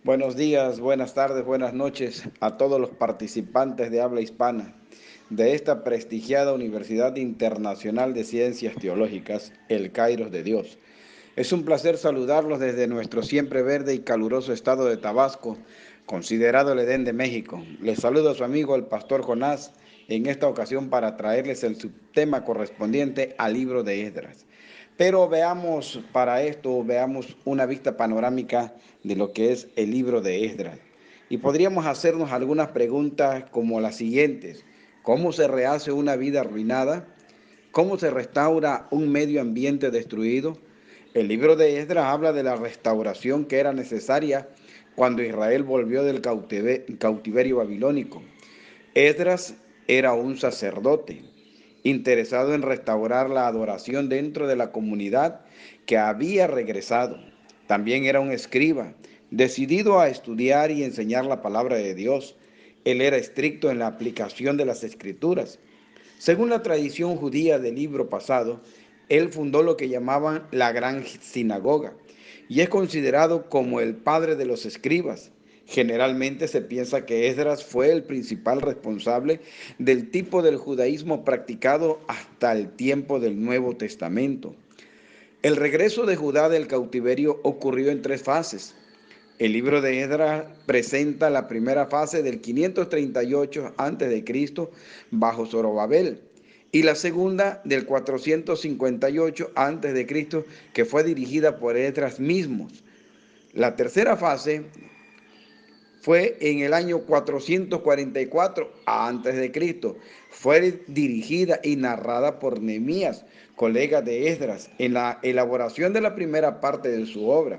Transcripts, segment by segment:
Buenos días, buenas tardes, buenas noches a todos los participantes de habla hispana de esta prestigiada Universidad Internacional de Ciencias Teológicas, el Kairos de Dios. Es un placer saludarlos desde nuestro siempre verde y caluroso estado de Tabasco, considerado el Edén de México. Les saludo a su amigo el pastor Jonás en esta ocasión para traerles el subtema correspondiente al libro de Esdras. Pero veamos una vista panorámica de lo que es el libro de Esdras. Y podríamos hacernos algunas preguntas como las siguientes. ¿Cómo se rehace una vida arruinada? ¿Cómo se restaura un medio ambiente destruido? El libro de Esdras habla de la restauración que era necesaria cuando Israel volvió del cautiverio babilónico. Esdras era un sacerdote interesado en restaurar la adoración dentro de la comunidad que había regresado. También era un escriba, decidido a estudiar y enseñar la palabra de Dios. Él era estricto en la aplicación de las escrituras. Según la tradición judía del libro pasado, él fundó lo que llamaban la Gran Sinagoga y es considerado como el padre de los escribas. Generalmente se piensa que Esdras fue el principal responsable del tipo del judaísmo practicado hasta el tiempo del Nuevo Testamento. El regreso de Judá del cautiverio ocurrió en tres fases. El libro de Esdras presenta la primera fase del 538 a.C. bajo Zorobabel y la segunda del 458 a.C. que fue dirigida por Esdras mismos. La tercera fase fue en el año 444 a.C. Fue dirigida y narrada por Nehemías, colega de Esdras, en la elaboración de la primera parte de su obra.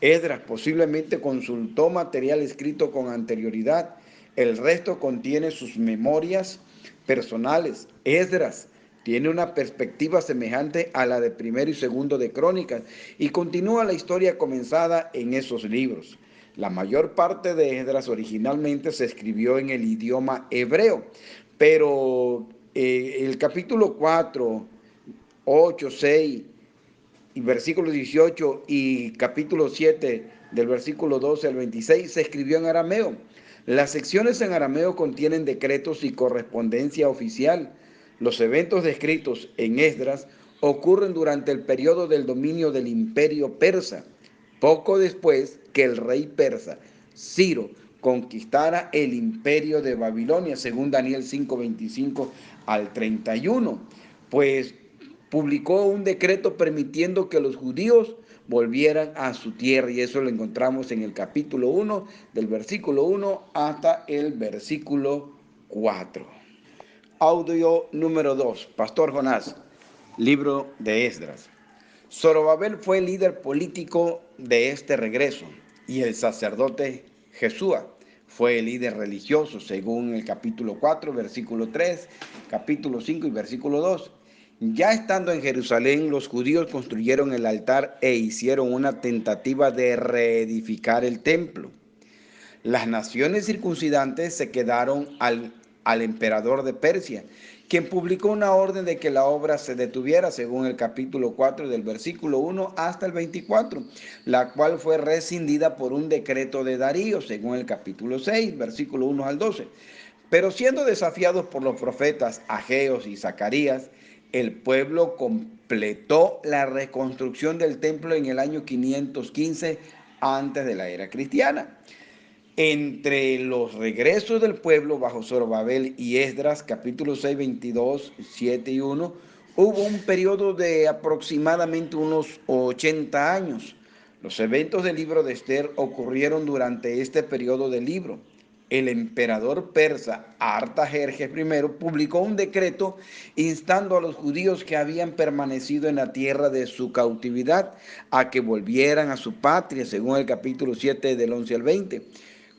Esdras posiblemente consultó material escrito con anterioridad. El resto contiene sus memorias personales. Esdras tiene una perspectiva semejante a la de primero y segundo de Crónicas y continúa la historia comenzada en esos libros. La mayor parte de Esdras originalmente se escribió en el idioma hebreo, pero el capítulo 4, 8, 6 y versículo 18 y capítulo 7 del versículo 12 al 26 se escribió en arameo. Las secciones en arameo contienen decretos y correspondencia oficial. Los eventos descritos en Esdras ocurren durante el periodo del dominio del imperio persa, poco después que el rey persa, Ciro, conquistara el imperio de Babilonia, según Daniel 5:25 al 31, pues publicó un decreto permitiendo que los judíos volvieran a su tierra, y eso lo encontramos en el capítulo 1, del versículo 1 hasta el versículo 4. Audio número 2, Pastor Jonás, libro de Esdras. Zorobabel fue el líder político de este regreso y el sacerdote Jesúa fue el líder religioso, según el capítulo 4, versículo 3, capítulo 5 y versículo 2. Ya estando en Jerusalén, los judíos construyeron el altar e hicieron una tentativa de reedificar el templo. Las naciones circuncidantes se quedaron al emperador de Persia, quien publicó una orden de que la obra se detuviera, según el capítulo 4 del versículo 1 hasta el 24, la cual fue rescindida por un decreto de Darío, según el capítulo 6, versículo 1 al 12. Pero siendo desafiados por los profetas Ageos y Zacarías, el pueblo completó la reconstrucción del templo en el año 515 antes de la era cristiana. Entre los regresos del pueblo bajo Zorobabel y Esdras, capítulo 6, 22, 7 y 1, hubo un periodo de aproximadamente unos 80 años. Los eventos del libro de Esther ocurrieron durante este periodo del libro. El emperador persa Artajerjes I publicó un decreto instando a los judíos que habían permanecido en la tierra de su cautividad a que volvieran a su patria, según el capítulo 7 del 11 al 20.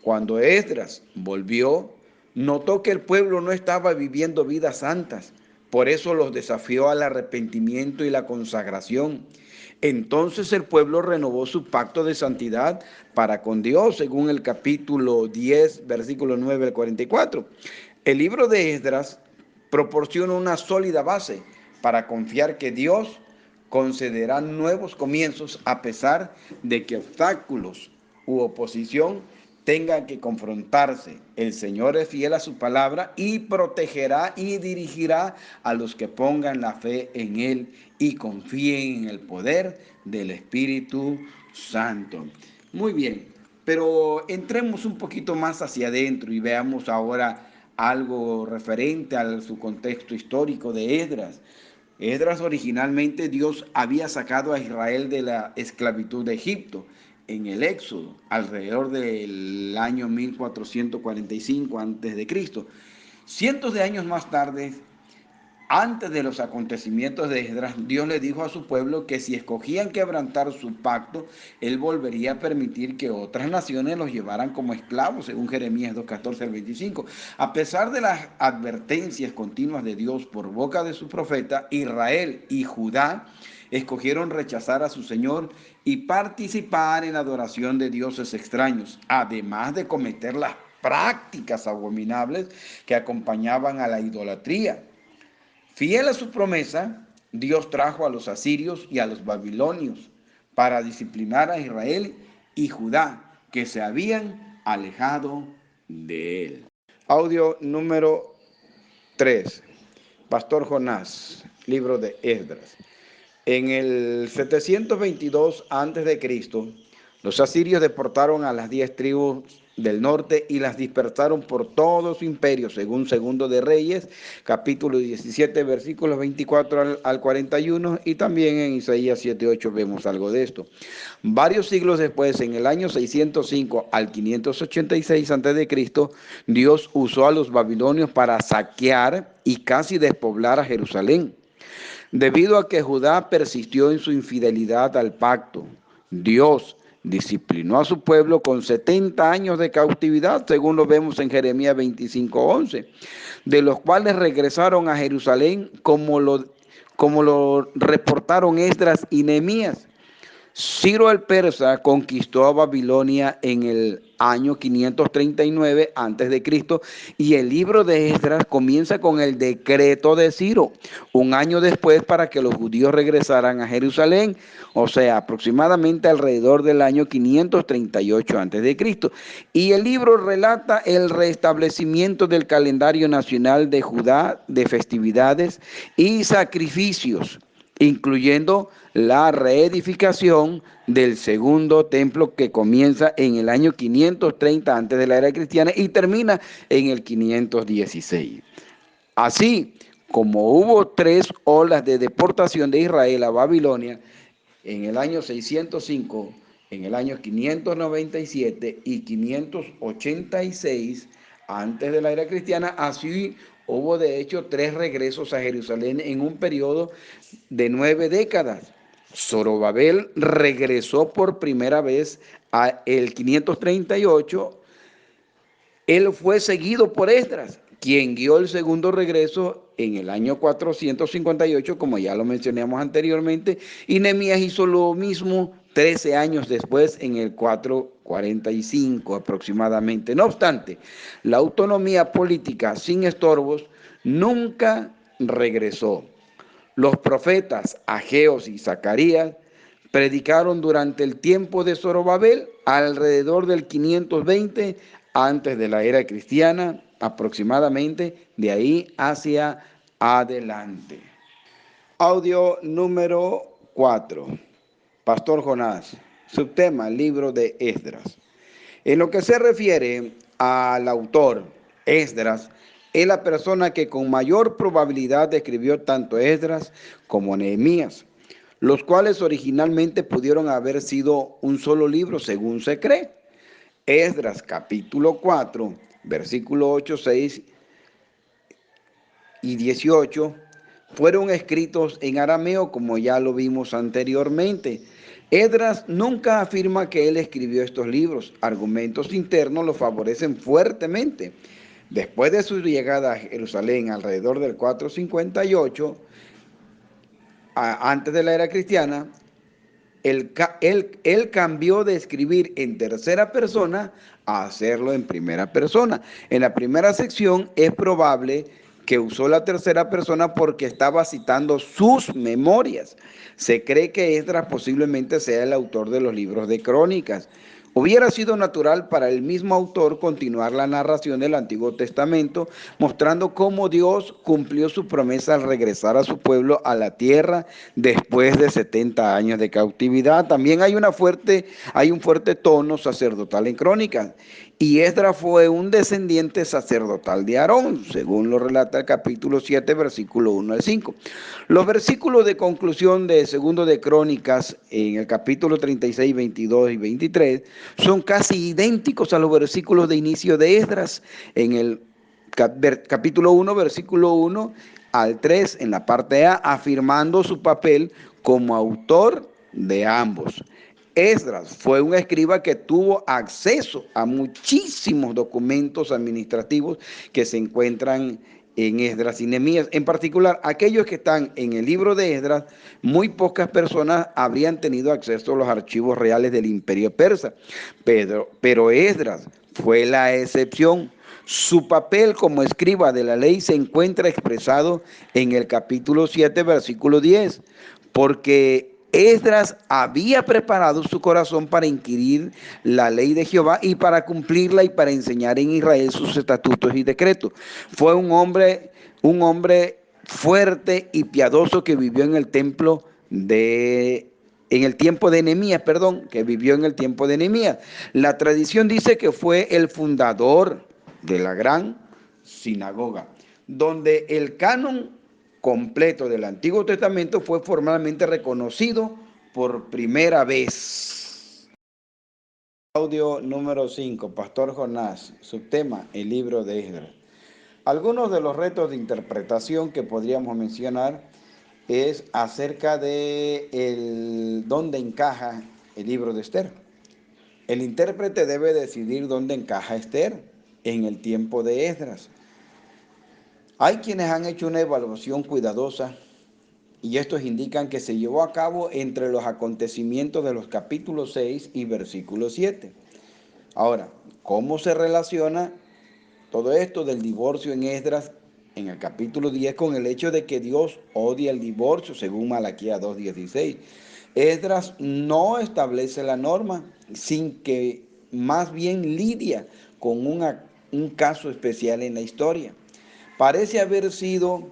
Cuando Esdras volvió, notó que el pueblo no estaba viviendo vidas santas. Por eso los desafió al arrepentimiento y la consagración. Entonces el pueblo renovó su pacto de santidad para con Dios, según el capítulo 10, versículo 9 al 44. El libro de Esdras proporciona una sólida base para confiar que Dios concederá nuevos comienzos a pesar de que obstáculos u oposición tengan que confrontarse. El Señor es fiel a su palabra y protegerá y dirigirá a los que pongan la fe en Él y confíen en el poder del Espíritu Santo. Muy bien, pero entremos un poquito más hacia adentro y veamos ahora algo referente a su contexto histórico de Esdras. Esdras originalmente Dios había sacado a Israel de la esclavitud de Egipto en el Éxodo, alrededor del año 1445 a.C. Cientos de años más tarde, antes de los acontecimientos de Esdras, Dios le dijo a su pueblo que si escogían quebrantar su pacto, Él volvería a permitir que otras naciones los llevaran como esclavos, según Jeremías 2:14 al 25. A pesar de las advertencias continuas de Dios por boca de su profeta, Israel y Judá escogieron rechazar a su Señor y participar en la adoración de dioses extraños, además de cometer las prácticas abominables que acompañaban a la idolatría. Fiel a su promesa, Dios trajo a los asirios y a los babilonios para disciplinar a Israel y Judá, que se habían alejado de él. Audio número 3. Pastor Jonás, libro de Esdras. En el 722 a.C., los asirios deportaron a las 10 tribus del norte y las dispersaron por todo su imperio, según Segundo de Reyes, capítulo 17, versículos 24 al 41, y también en Isaías 7:8 vemos algo de esto. Varios siglos después, en el año 605 al 586 a.C., Dios usó a los babilonios para saquear y casi despoblar a Jerusalén. Debido a que Judá persistió en su infidelidad al pacto, Dios disciplinó a su pueblo con 70 años de cautividad, según lo vemos en Jeremías 25:11, de los cuales regresaron a Jerusalén como lo reportaron Esdras y Nehemías. Ciro el persa conquistó a Babilonia en el año 539 a.C. y el libro de Esdras comienza con el decreto de Ciro, un año después, para que los judíos regresaran a Jerusalén, o sea, aproximadamente alrededor del año 538 a.C. Y el libro relata el restablecimiento del calendario nacional de Judá, de festividades y sacrificios, incluyendo la reedificación del segundo templo, que comienza en el año 530 antes de la era cristiana y termina en el 516. Así como hubo 3 olas de deportación de Israel a Babilonia en el año 605, en el año 597 y 586 antes de la era cristiana, así hubo de hecho 3 regresos a Jerusalén en un periodo de 9 décadas. Zorobabel regresó por primera vez a el 538. Él fue seguido por Esdras, quien guió el segundo regreso en el año 458, como ya lo mencionamos anteriormente, y Nehemías hizo lo mismo 13 años después, en el 445 aproximadamente. No obstante, la autonomía política sin estorbos nunca regresó. Los profetas Ageos y Zacarías predicaron durante el tiempo de Zorobabel, alrededor del 520 antes de la era cristiana, aproximadamente, de ahí hacia adelante. Audio número 4. Pastor Jonás, subtema, libro de Esdras. En lo que se refiere al autor, Esdras es la persona que con mayor probabilidad escribió tanto Esdras como Nehemías, los cuales originalmente pudieron haber sido un solo libro, según se cree. Esdras capítulo 4, versículo 8, 6 y 18 fueron escritos en arameo, como ya lo vimos anteriormente. Esdras nunca afirma que él escribió estos libros. Argumentos internos lo favorecen fuertemente. Después de su llegada a Jerusalén alrededor del 458, antes de la era cristiana, él cambió de escribir en tercera persona a hacerlo en primera persona. En la primera sección es probable que usó la tercera persona porque estaba citando sus memorias. Se cree que Esdras posiblemente sea el autor de los libros de Crónicas, Hubiera sido natural para el mismo autor continuar la narración del Antiguo Testamento, mostrando cómo Dios cumplió su promesa al regresar a su pueblo a la tierra después de 70 años de cautividad. También hay un fuerte tono sacerdotal en Crónicas. Y Esdras fue un descendiente sacerdotal de Aarón, según lo relata el capítulo 7, versículo 1 al 5. Los versículos de conclusión de Segundo de Crónicas, en el capítulo 36, 22 y 23, son casi idénticos a los versículos de inicio de Esdras, en el capítulo 1, versículo 1 al 3, en la parte A, afirmando su papel como autor de ambos. Esdras fue un escriba que tuvo acceso a muchísimos documentos administrativos que se encuentran en Esdras y Nehemías. En particular, aquellos que están en el libro de Esdras, muy pocas personas habrían tenido acceso a los archivos reales del imperio persa. Pero Esdras fue la excepción. Su papel como escriba de la ley se encuentra expresado en el capítulo 7, versículo 10, porque Esdras había preparado su corazón para inquirir la ley de Jehová y para cumplirla y para enseñar en Israel sus estatutos y decretos. Fue un hombre fuerte y piadoso que vivió en el tiempo de Nehemías, que vivió en el tiempo de Nehemías. La tradición dice que fue el fundador de la gran sinagoga, donde el canon completo del Antiguo Testamento fue formalmente reconocido por primera vez. Audio número 5, Pastor Jonás, subtema, el libro de Esdras. Algunos de los retos de interpretación que podríamos mencionar es acerca de dónde encaja el libro de Esther. El intérprete debe decidir dónde encaja Esther en el tiempo de Esdras. Hay quienes han hecho una evaluación cuidadosa y estos indican que se llevó a cabo entre los acontecimientos de los capítulos 6 y versículo 7. Ahora, ¿cómo se relaciona todo esto del divorcio en Esdras en el capítulo 10 con el hecho de que Dios odia el divorcio, según Malaquías 2:16? Esdras no establece la norma, sin que más bien lidia con un caso especial en la historia. Parece haber sido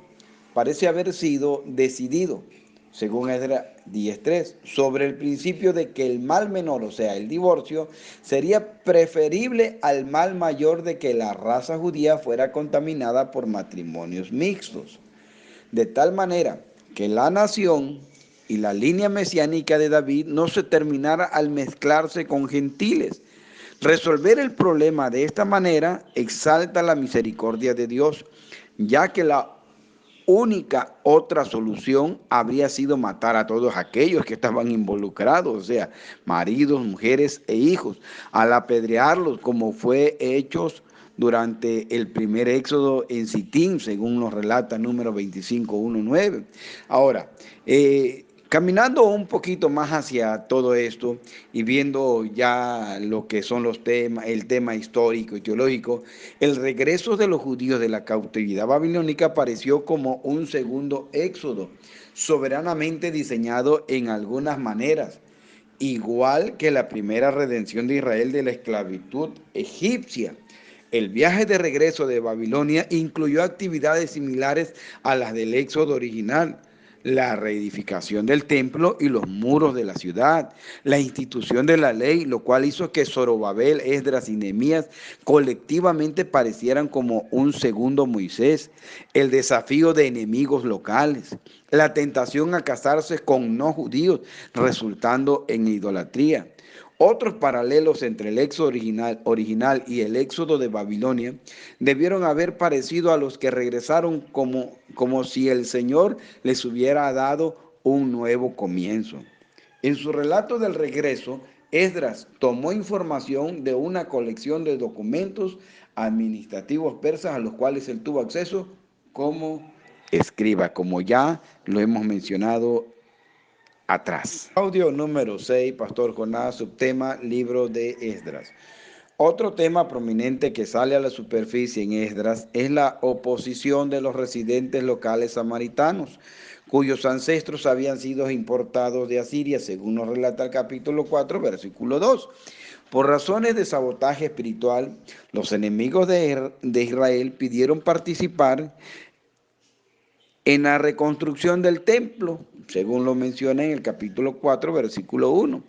decidido, según Esdras 10:3, sobre el principio de que el mal menor, o sea, el divorcio, sería preferible al mal mayor de que la raza judía fuera contaminada por matrimonios mixtos. De tal manera que la nación y la línea mesiánica de David no se terminara al mezclarse con gentiles. Resolver el problema de esta manera exalta la misericordia de Dios, ya que la única otra solución habría sido matar a todos aquellos que estaban involucrados, o sea, maridos, mujeres e hijos, al apedrearlos como fue hechos durante el primer éxodo en Sitín, según nos relata número 25:1-9. Ahora, caminando un poquito más hacia todo esto y viendo ya lo que son los temas, el tema histórico y teológico, el regreso de los judíos de la cautividad babilónica apareció como un segundo éxodo, soberanamente diseñado en algunas maneras, igual que la primera redención de Israel de la esclavitud egipcia. El viaje de regreso de Babilonia incluyó actividades similares a las del éxodo original: la reedificación del templo y los muros de la ciudad, la institución de la ley, lo cual hizo que Zorobabel, Esdras y Nehemías colectivamente parecieran como un segundo Moisés, el desafío de enemigos locales, la tentación a casarse con no judíos, resultando en idolatría. Otros paralelos entre el éxodo original y el éxodo de Babilonia debieron haber parecido a los que regresaron como si el Señor les hubiera dado un nuevo comienzo. En su relato del regreso, Esdras tomó información de una colección de documentos administrativos persas a los cuales él tuvo acceso como escriba, como ya lo hemos mencionado atrás. Audio número 6, Pastor Jonás, subtema, libro de Esdras. Otro tema prominente que sale a la superficie en Esdras es la oposición de los residentes locales samaritanos, cuyos ancestros habían sido importados de Asiria, según nos relata el capítulo 4, versículo 2. Por razones de sabotaje espiritual, los enemigos de Israel pidieron participar en la reconstrucción del templo, según lo menciona en el capítulo 4, versículo 1.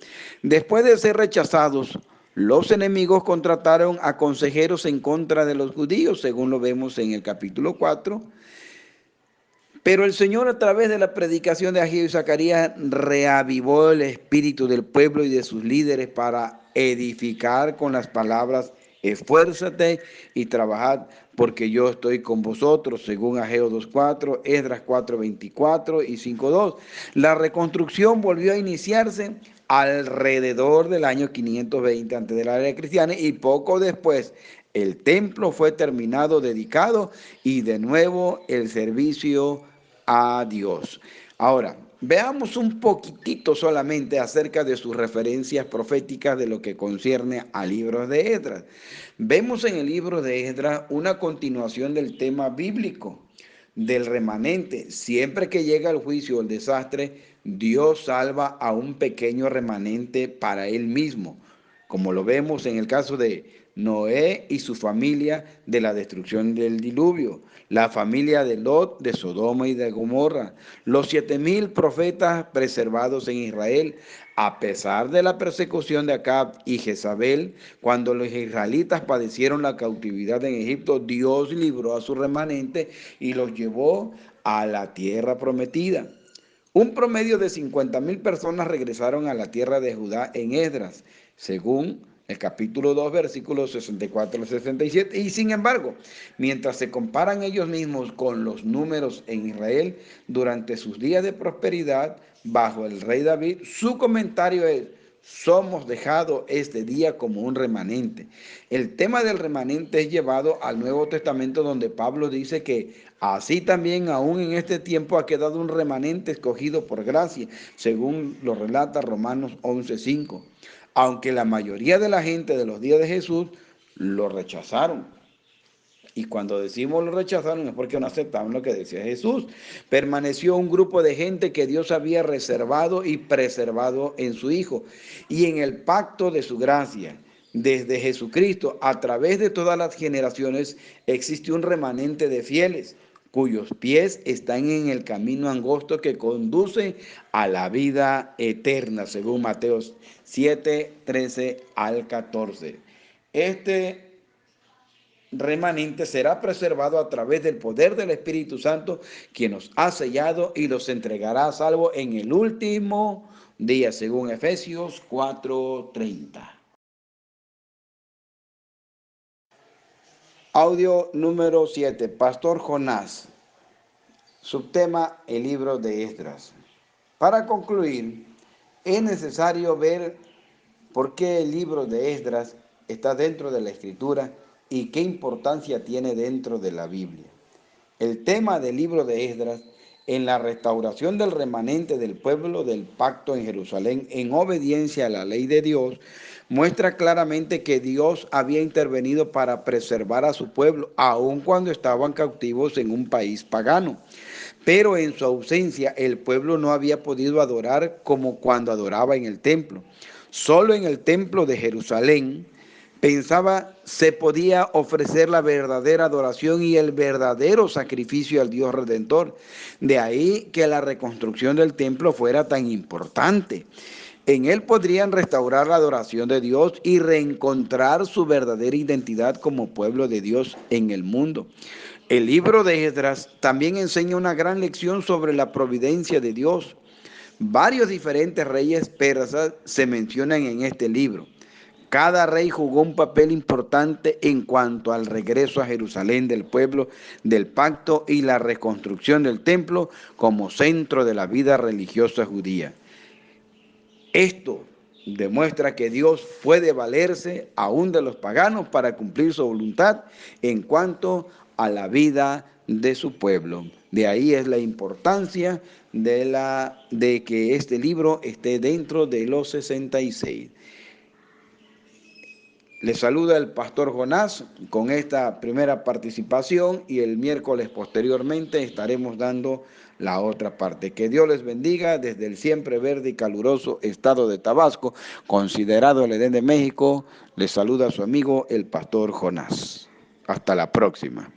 Después de ser rechazados, los enemigos contrataron a consejeros en contra de los judíos, según lo vemos en el capítulo 4. Pero el Señor, a través de la predicación de Ageo y Zacarías, reavivó el espíritu del pueblo y de sus líderes para edificar con las palabras: esfuérzate y trabajad, porque yo estoy con vosotros, según Ageo 2:4, Esdras 4:24 y 5:2. La reconstrucción volvió a iniciarse alrededor del año 520 antes de la era cristiana, y poco después el templo fue terminado, dedicado, y de nuevo el servicio a Dios. Ahora, veamos un poquitito solamente acerca de sus referencias proféticas de lo que concierne al libro de Esdras. Vemos en el libro de Esdras una continuación del tema bíblico del remanente. Siempre que llega el juicio o el desastre, Dios salva a un pequeño remanente para él mismo, como lo vemos en el caso de Noé y su familia de la destrucción del diluvio, la familia de Lot de Sodoma y de Gomorra, los 7,000 profetas preservados en Israel, a pesar de la persecución de Acab y Jezabel. Cuando los israelitas padecieron la cautividad en Egipto, Dios libró a su remanente y los llevó a la tierra prometida. Un promedio de 50,000 personas regresaron a la tierra de Judá en Esdras, según el capítulo 2, versículos 64 al 67. Y sin embargo, mientras se comparan ellos mismos con los números en Israel durante sus días de prosperidad bajo el rey David, su comentario es: somos dejados este día como un remanente. El tema del remanente es llevado al Nuevo Testamento, donde Pablo dice que así también aún en este tiempo ha quedado un remanente escogido por gracia, según lo relata Romanos 11:5. Aunque la mayoría de la gente de los días de Jesús lo rechazaron. Y cuando decimos lo rechazaron es porque no aceptaban lo que decía Jesús. Permaneció un grupo de gente que Dios había reservado y preservado en su Hijo y en el pacto de su gracia. Desde Jesucristo, a través de todas las generaciones, existe un remanente de fieles cuyos pies están en el camino angosto que conduce a la vida eterna, según Mateo 7, 13 al 14. Este remanente será preservado a través del poder del Espíritu Santo, quien nos ha sellado y los entregará a salvo en el último día, según Efesios 4:30. Audio número 7, Pastor Jonás. Subtema: el libro de Esdras. Para concluir, es necesario ver por qué el libro de Esdras está dentro de la Escritura y qué importancia tiene dentro de la Biblia. El tema del libro de Esdras, en la restauración del remanente del pueblo del pacto en Jerusalén en obediencia a la ley de Dios, muestra claramente que Dios había intervenido para preservar a su pueblo, aun cuando estaban cautivos en un país pagano. Pero en su ausencia el pueblo no había podido adorar como cuando adoraba en el templo. Solo en el templo de Jerusalén, pensaba, se podía ofrecer la verdadera adoración y el verdadero sacrificio al Dios Redentor. De ahí que la reconstrucción del templo fuera tan importante. En él podrían restaurar la adoración de Dios y reencontrar su verdadera identidad como pueblo de Dios en el mundo. El libro de Esdras también enseña una gran lección sobre la providencia de Dios. Varios diferentes reyes persas se mencionan en este libro. Cada rey jugó un papel importante en cuanto al regreso a Jerusalén del pueblo del pacto y la reconstrucción del templo como centro de la vida religiosa judía. Esto demuestra que Dios puede valerse aún de los paganos para cumplir su voluntad en cuanto a la vida de su pueblo. De ahí es la importancia de que este libro esté dentro de los 66. Les saluda el pastor Jonás con esta primera participación y el miércoles posteriormente estaremos dando la otra parte. Que Dios les bendiga desde el siempre verde y caluroso estado de Tabasco, considerado el Edén de México. Les saluda su amigo el pastor Jonás. Hasta la próxima.